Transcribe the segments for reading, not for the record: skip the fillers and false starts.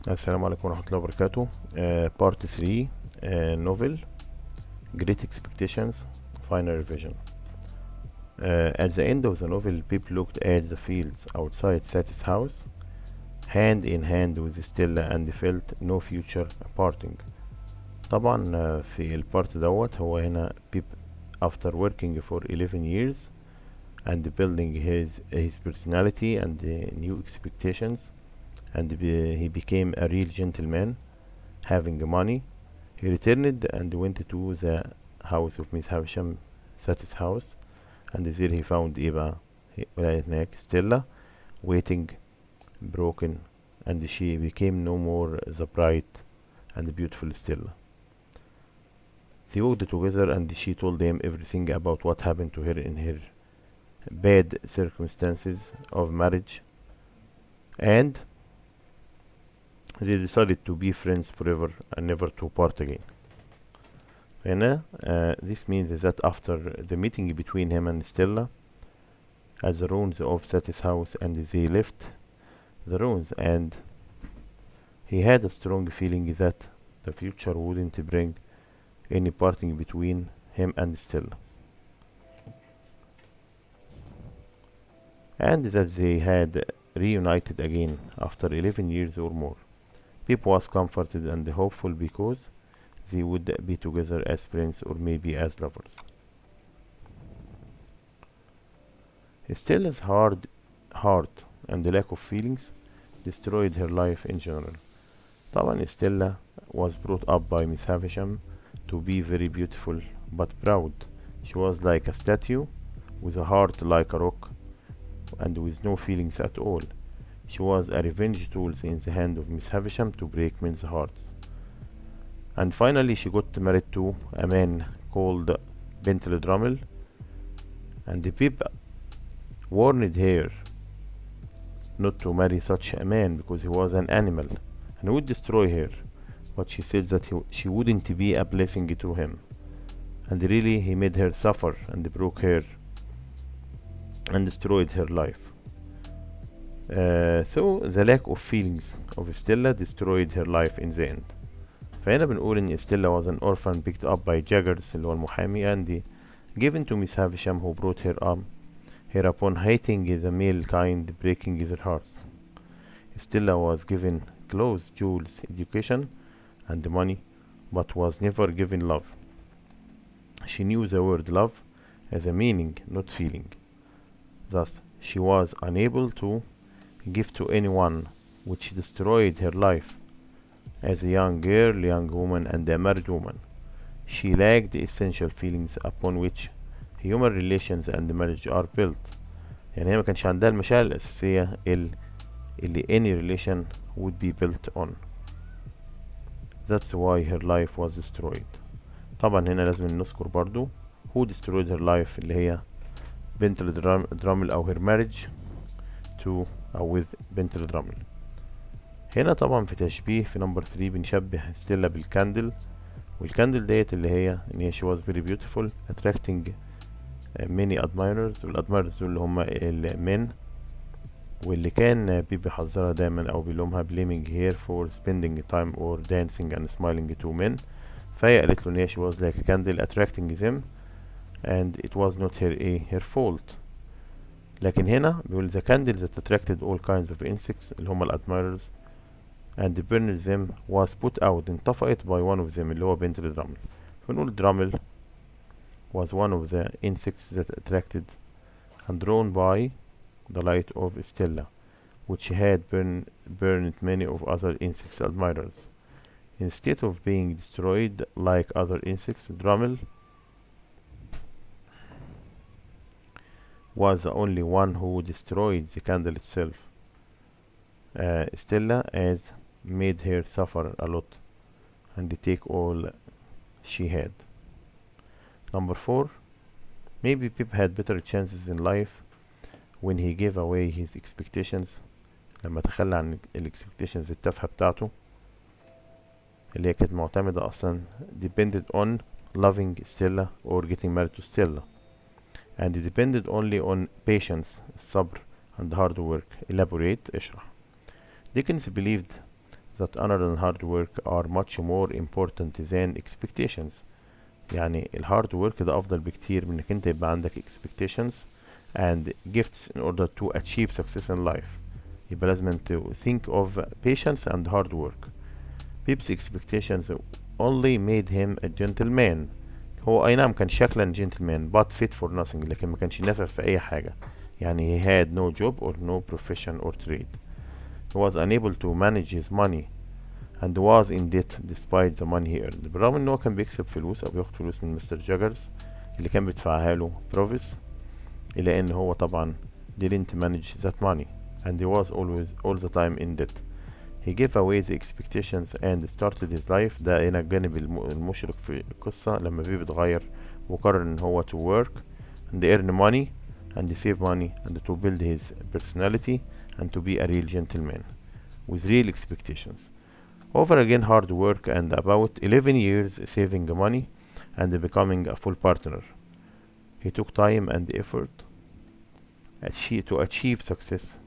السلام عليكم ورحمة الله وبركاته. Part 3 novel Great Expectations Final Revision. At the end of the novel, Pip looked at the fields outside Satis house, hand in hand with Stella, and felt no future parting. طبعا في البارت دوت هو هنا Pip after working for 11 years and building his personality and new expectations, and he became a real gentleman having money. He returned and went to the house of Miss Havisham, Satis house, and there he found ايه بقى لقيت هناك Stella waiting broken, and she became no more the bright and beautiful Stella. They walked together and she told him everything about what happened to her in her bad circumstances of marriage, and they decided to be friends forever and never to part again. هنا this means that after the meeting between him and Stella at the ruins of Satis house, and they left the ruins, and he had a strong feeling that the future wouldn't bring any parting between him and Stella, and that they had reunited again after 11 years or more. Pip was comforted and hopeful because they would be together as friends or maybe as lovers. Stella's hard heart and the lack of feelings destroyed her life in general. طبعا Stella was brought up by Miss Havisham to be very beautiful but proud. She was like a statue with a heart like a rock and with no feelings at all. She was a revenge tool in the hand of Miss Havisham to break men's hearts. And finally she got married to a man called Bentley Drummel, and the Pip warned her not to marry such a man because he was an animal and would destroy her, but she said that she wouldn't be a blessing to him, and really he made her suffer and broke her and destroyed her life. So the lack of feelings of Stella destroyed her life in the end. فهنا بنقول ان Stella was an orphan picked up by Jaggers اللي هو المحامي, and given to Miss Havisham who brought her upon hating the male kind, breaking their hearts. Stella was given clothes, jewels, education, and money, but was never given love. She knew the word love as a meaning, not feeling. Thus, she was unable to give to anyone, which destroyed her life as a young girl, young woman, and a married woman. She lacked the essential feelings upon which human relations and marriage are built. يعني هي ما كانش عندها المشاعر الأساسية اللي any relation would be built on. That's why her life was destroyed. طبعا هنا لازم نذكر برضو who destroyed her life, اللي هي بنت درامل أو her marriage to أو with بنت درامل. هنا طبعا في تشبيه في نمبر 3 بنشبه ستيلا بالكاندل، والكاندل ديت اللي هي ان هي she was very beautiful attracting many admirers، والadmirers دول اللي هم المن، واللي كان بيبي حذرها دايما او بيلومها blaming her for spending time or dancing and smiling to men. فهي قالت له ان هي she was like a candle attracting them and it was not her fault. لكن هنا بيقول the candle that attracted all kinds of insects اللي هم الadmirers and burned them was put out, انطفأت by one of them اللي هو بنت درامل. فنقول درامل was one of the insects that attracted and drawn by the light of Stella, which had burned many of other insects' admirers. Instead of being destroyed like other insects, Drummel was the only one who destroyed the candle itself. Stella as made her suffer a lot and take all she had. Number 4, maybe Pip had better chances in life when he gave away his expectations، لما تخلى عن expectations التافهة بتاعته اللي هي كانت معتمدة أصلا depended on loving Stella or getting married to Stella, and depended only on patience الصبر and hard work. Elaborate اشرح. Dickens believed that honor and hard work are much more important than expectations. يعني الهارد work ده أفضل بكتير من إنك أنت يبقى عندك expectations and gifts in order to achieve success in life. يبقى لازم to think of patience and hard work. Pip's expectations only made him a gentleman. هو أي نعم كان شكلا gentleman but fit for nothing، لكن ما كانش نافع في أي حاجة. يعني he had no job or no profession or trade. He was unable to manage his money and was in debt despite the money he earned. بالرغم ان هو كان بيكسب فلوس او بياخد فلوس من مستر جاجرز اللي كان بيدفعها له بروفيس، إلا ان هو طبعا didn't manage that money and he was always all the time in debt. He gave away the expectations and started his life. ده هنا الجانب المشرق في القصة لما بيه بيتغير وقرر ان هو to work and earn money and save money and to build his personality and to be a real gentleman with real expectations. Over again hard work and about 11 years saving money and becoming a full partner. He took time and effort to achieve success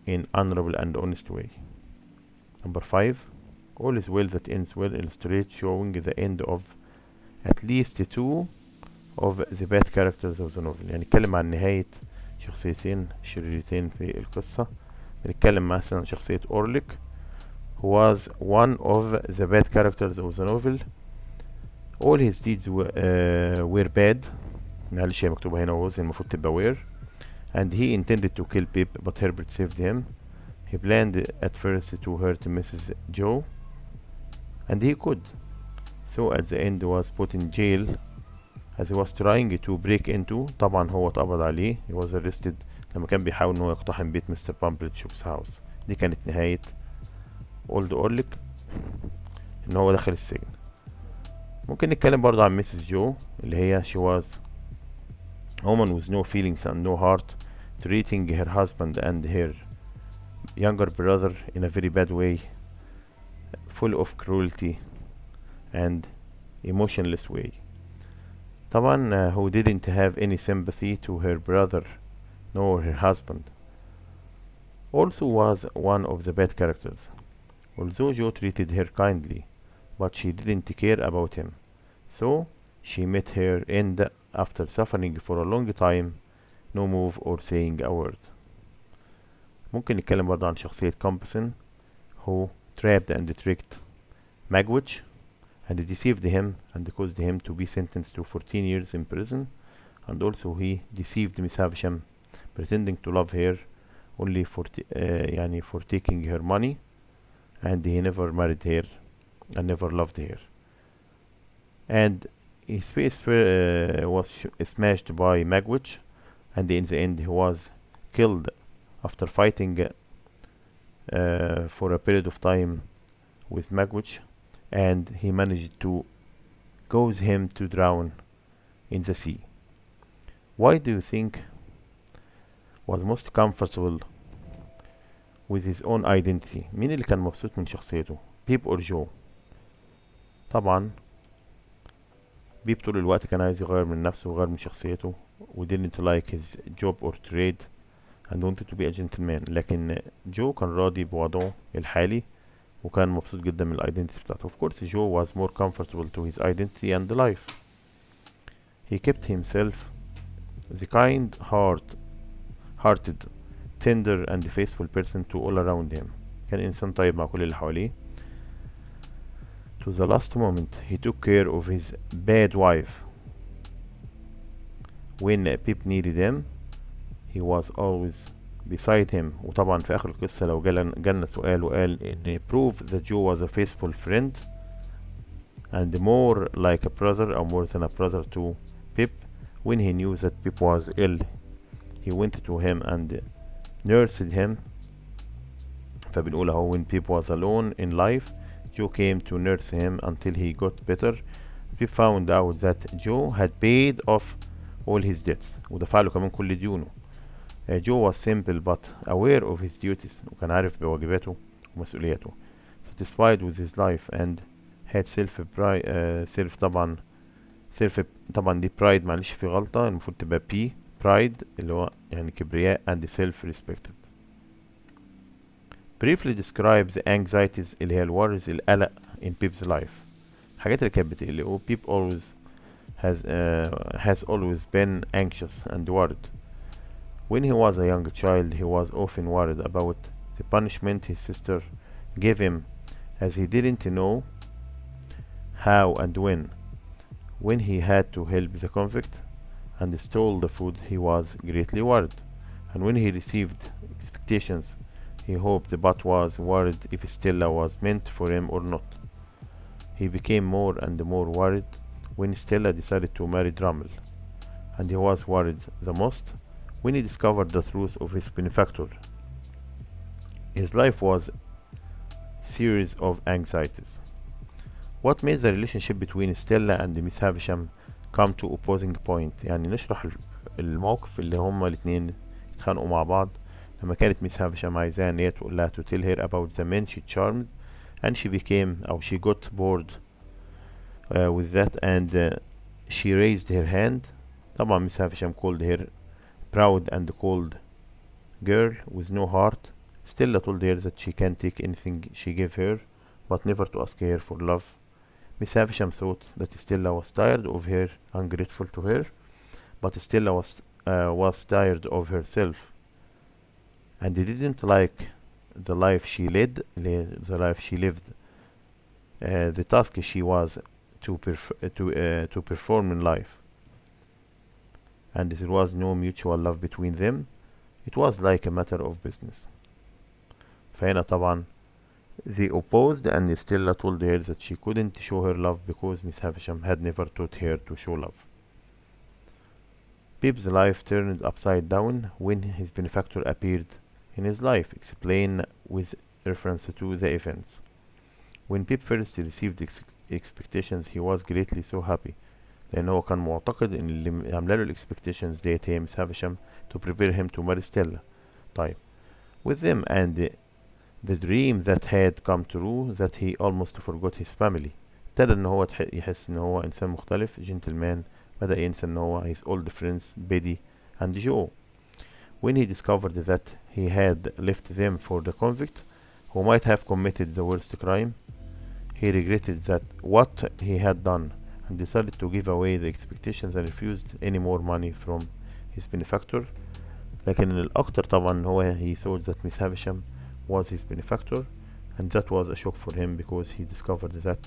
in honorable and honest way. Number 5. All is well that ends well illustrates showing the end of at least two of the bad characters of the novel. يعني نتكلم عن نهاية شخصيتين شريرتين في القصة. بنتكلم مثلا عن شخصية أورليك who was one of the bad characters of the novel. All his deeds were bad. معلش هي مكتوبة هنا was المفروض تبقى were. And he intended to kill Pip but Herbert saved him. He planned at first to hurt Mrs. Joe and he could. So at the end was put in jail as he was trying to break into. طبعا هو اتقبض عليه. He was arrested لما كان بيحاول ان هو يقتحم بيت مستر بامبلتشوك's house. دي كانت نهاية اولد اورليك ان هو دخل السجن. ممكن نتكلم برضه عن ميسيس جو اللي هي she was a woman with no feelings and no heart, treating her husband and her younger brother in a very bad way, full of cruelty and emotionless way. طبعا who didn't have any sympathy to her brother nor her husband. Also was one of the bad characters. Although Joe treated her kindly, but she didn't care about him. So she met her end after suffering for a long time, no move or saying a word. ممكن نتكلم برضه عن شخصية كومبسون who trapped and tricked Magwitch and deceived him and caused him to be sentenced to 14 years in prison, and also he deceived Miss Havisham pretending to love her only for taking her money, and he never married her and never loved her. And his face was smashed by Magwitch, and in the end he was killed after fighting for a period of time with Magwitch, and he managed to cause him to drown in the sea. Why do you think was most comfortable with his own identity؟ مين اللي كان مبسوط من شخصيته؟ بيب اور جو؟ طبعا بيب طول الوقت كان عايز يغير من نفسه ويغير من شخصيته و didn't like his job or trade and wanted to be a gentleman، لكن جو كان راضي بوضعه الحالي وكان مبسوط جدا من الايدنتي بتاعته. Of course Joe was more comfortable to his identity and life. He kept himself the hearted, tender and faithful person to all around him. كان إنسان طيب مع كل اللي حواليه. To the last moment he took care of his bad wife. When Pip needed him he was always beside him. وطبعا في آخر القصة لو جالنا سؤال وقال إن prove that Joe was a faithful friend and more like a brother or more than a brother to Pip. When he knew that Pip was ill he went to him and nursed him. فبنقول اهو when Pip was alone in life Joe came to nurse him until he got better. Pip found out that Joe had paid off all his debts ودفع له كمان كل ديونه. Joe was simple but aware of his duties وكان عارف بواجباته ومسؤولياته. Satisfied with his life and had طبعا دي pride، معلش في غلطة المفروض تبقى P pride اللي هو يعني كبرياء and self respected. briefly describe the anxieties اللي هي الworries القلق in Pip's life. الحاجات اللي كانت بتقلقه. Pip has always been anxious and worried. When he was a young child, he was often worried about the punishment his sister gave him, as he didn't know how and when. When he had to help the convict and stole the food, he was greatly worried. And when he received expectations, he hoped but was worried if Stella was meant for him or not. He became more and more worried when Stella decided to marry Drummel, and he was worried the most when he discovered the truth of his benefactor. His life was a series of anxieties. What made the relationship between Stella and Miss Havisham come to opposing point؟ يعني نشرح الموقف اللي هما الاتنين اتخانقوا مع بعض لما كانت ميس هافشام عايزاها ان هي تقول لها to tell her about the men she charmed, and she became أو she got bored with that, and she raised her hand. طبعا ميس هافشام called her proud and cold girl with no heart. Stella told her that she can take anything she gave her, but never to ask her for love. Miss Havisham thought that Stella was tired of her, ungrateful to her, but Stella was tired of herself, and didn't like the life she led, the life she lived, the task she was to perform in life, and there was no mutual love between them. It was like a matter of business. فهنا طبعا they opposed, and Stella told her that she couldn't show her love because Miss Havisham had never taught her to show love. Pip's life turned upside down when his benefactor appeared in his life. Explain with reference to the events. When Pip first received expectations, he was greatly so happy, لأن هو كان معتقد إن اللي عامله له expectations ديت هي Miss Havisham to prepare him to marry Stella. طيب, with them and the dream that had come true that he almost forgot his family. ابتدى ان هو يحس ان هو انسان مختلف gentleman. بدأ ينسى ان هو his old friends Betty and Joe. When he discovered that he had left them for the convict who might have committed the worst crime, he regretted that what he had done and decided to give away the expectations and refused any more money from his benefactor. لكن الأكتر طبعا هو he thought that Miss Havisham was his benefactor, and that was a shock for him because he discovered that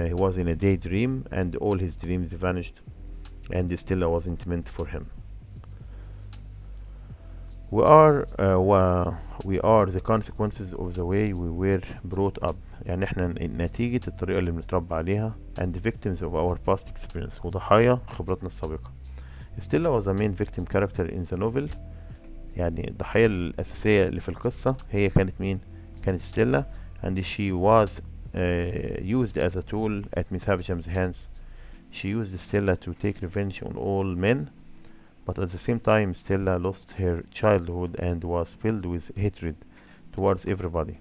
he was in a daydream and all his dreams vanished and Stella wasn't meant for him. We are the consequences of the way we were brought up. يعني احنا نتيجة الطريقة اللي بنتربى عليها and the victims of our past experience. وضحايا خبرتنا السابقة. Stella was the main victim character in the novel. يعني الضحية الأساسية اللي في القصة هي كانت مين؟ كانت ستيلا, and she was used as a tool at Miss Havisham's hands. She used Stella to take revenge on all men, but at the same time Stella lost her childhood and was filled with hatred towards everybody.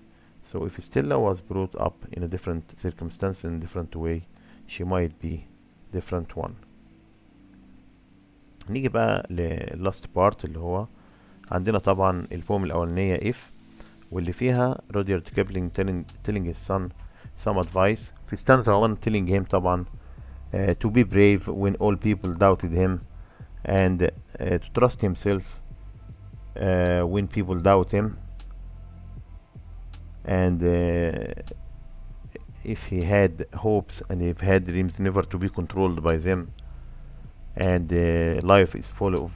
So if Stella was brought up in a different circumstance, in a different way, she might be different one. نيجي بقى last part اللي هو عندنا طبعا البوم الأولانية if, واللي فيها روديارد كيبلينج telling his son some advice. في stanza 1 telling him طبعا to be brave when all people doubted him, and to trust himself when people doubt him, and if he had hopes and if he had dreams, never to be controlled by them, and life is full of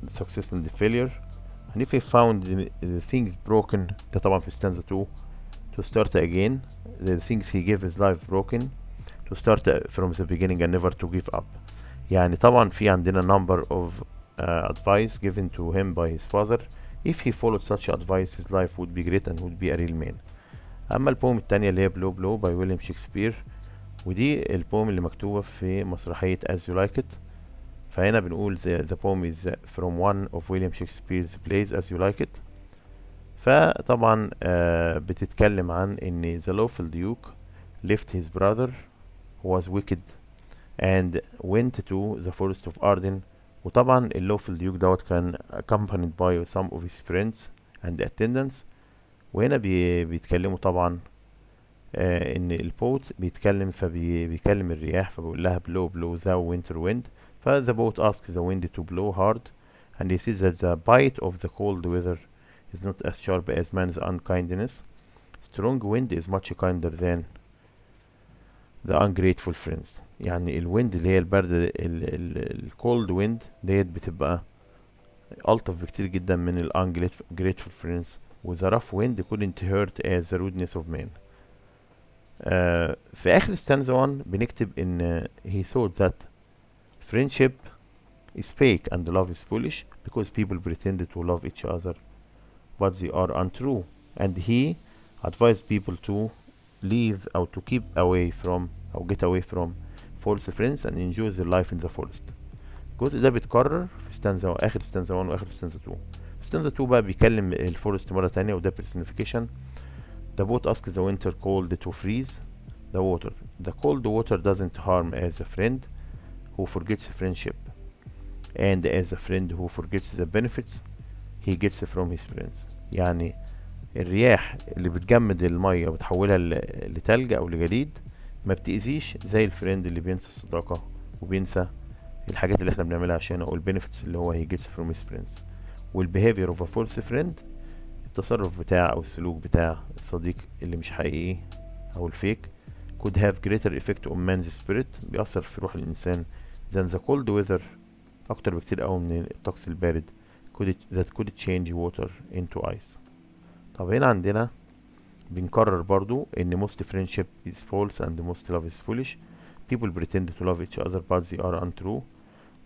success and failure. And if he found the things broken, ده طبعا في stanza 2, to start again, the things he gave his life broken, to start from the beginning and never to give up. يعني طبعا في عندنا number of advice given to him by his father. If he followed such advice, his life would be great and would be a real man. أما البوم التانية اللي هي بلو بلو by ويليام شكسبير، ودي البوم اللي مكتوبة في مسرحية As You Like It. فهنا بنقول the poem is from one of William Shakespeare's plays As You Like It. فطبعا بتتكلم عن ان the lawful duke left his brother who was wicked and went to the forest of Arden. وطبعا اللawful duke دوت كان accompanied by some of his friends and attendants. وهنا بيتكلموا طبعا ان البوت بيتكلم فبيكلم الرياح فبيقول لها blow blow thou winter wind. فthe boat asks the wind to blow hard and he says that the bite of the cold weather is not as sharp as man's unkindness. Strong wind is much kinder than the ungrateful friends. يعني الويند اللي هي البرد الكولد ويند ديت بتبقى ألطف بكتير جدا من ال ungrateful friends. وthe rough wind couldn't hurt as the rudeness of man. في آخر stanza 1 بنكتب إن he thought that friendship is fake and love is foolish because people pretend to love each other but they are untrue, and he advised people to leave or to keep away from أو get away from false friends and enjoy their life in the forest. الجزء ده بيتكرر في stanza آخر stanza 1 وآخر stanza 2. stanza 2 بقى بيكلم الفورست مرة تانية وده personification. The boat asks the winter cold to freeze the water. The cold water doesn't harm as a friend who forgets friendship, and as a friend who forgets the benefits he gets from his friends. يعني الرياح اللي بتجمد المية وبتحولها لتلج أو لجليد ما بتأذيش زي الفريند اللي بينسى الصداقة وبينسى الحاجات اللي احنا بنعملها عشان أو البنفيتس اللي هو he gets from his friends. والbehavior of a false friend التصرف بتاع أو السلوك بتاع الصديق اللي مش حقيقي أو الفيك could have greater effect on man's spirit بيأثر في روح الإنسان than the cold weather أكتر بكتير أوي من الطقس البارد that could change water into ice. طب هنا عندنا بنكرر برضو إن most friendship is false and most love is foolish. People pretend to love each other but they are untrue.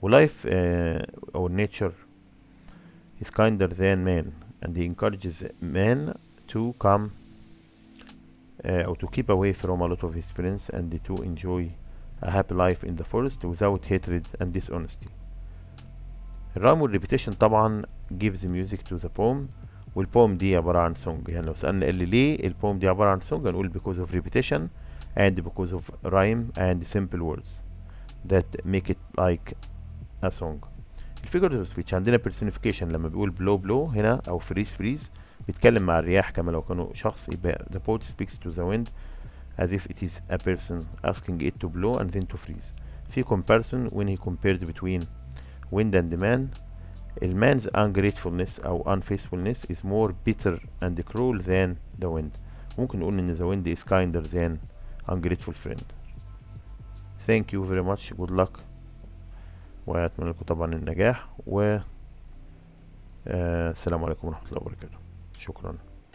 وlife or nature is kinder than man and he encourages man to come or to keep away from a lot of his friends and to enjoy a happy life in the forest without hatred and dishonesty. الرام والريبيتيشن طبعا gives music to the poem. والبوم دي عبارة عن song. يعني لو سألنا اللي ليه البوم دي عبارة عن song هنقول because of repetition and because of rhyme and simple words that make it like a song. الفيجر of speech عندنا personification لما بيقول blow blow هنا أو freeze freeze بيتكلم مع الرياح كما لو كانوا شخص يبقى the poet speaks to the wind as if it is a person asking it to blow and then to freeze. في comparison when he compared between wind and man. man's ungratefulness أو unfaithfulness is more bitter and cruel than the wind. ممكن نقول إن the wind is kinder than ungrateful friend. Thank you very much. Good luck. وأتمنى لكم طبعا النجاح السلام عليكم ورحمة الله وبركاته. شكرا.